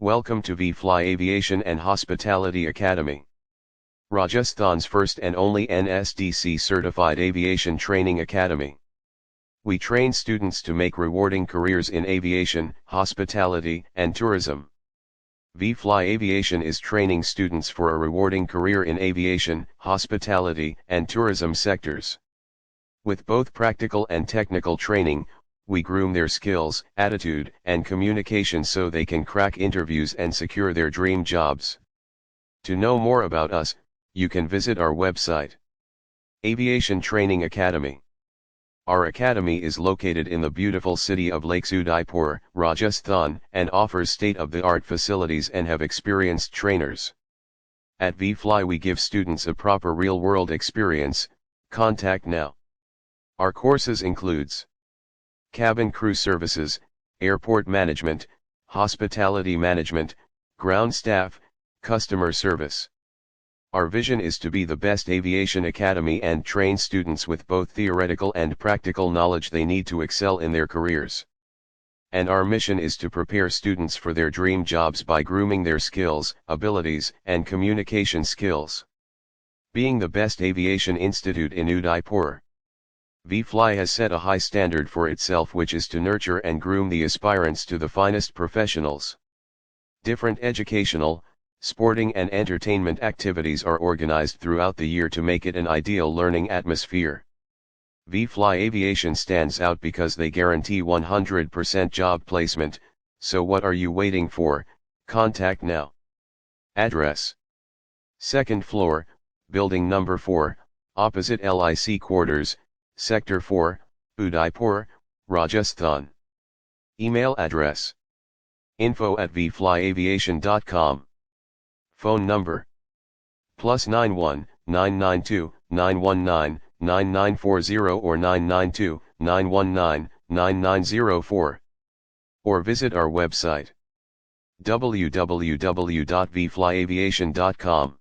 Welcome to Vfly Aviation and Hospitality Academy, Rajasthan's first and only NSDC certified aviation training academy. We train students to make rewarding careers in aviation, hospitality, and tourism. Vfly Aviation is training students for a rewarding career in aviation, hospitality, and tourism sectors. With both practical and technical training, we groom their skills, attitude, and communication so they can crack interviews and secure their dream jobs. To know more about us, you can visit our website, Aviation Training Academy. Our academy is located in the beautiful city of Lakes Udaipur, Rajasthan, and offers state-of-the-art facilities and have experienced trainers. At Vfly we give students a proper real-world experience. Contact now. Our courses includes cabin crew services, airport management, hospitality management, ground staff, customer service. Our vision is to be the best aviation academy and train students with both theoretical and practical knowledge they need to excel in their careers. And our mission is to prepare students for their dream jobs by grooming their skills, abilities, and communication skills. Being the best aviation institute in Udaipur, Vfly has set a high standard for itself, which is to nurture and groom the aspirants to the finest professionals. Different educational, sporting and entertainment activities are organized throughout the year to make it an ideal learning atmosphere. Vfly Aviation stands out because they guarantee 100% job placement, so what are you waiting for? Contact now. Address: 2nd floor, building number 4, opposite LIC quarters, Sector 4, Udaipur, Rajasthan. Email address: info@vflyaviation.com. Phone number: +91 992 919 9940 or 992 919 9904. Or visit our website, www.vflyaviation.com.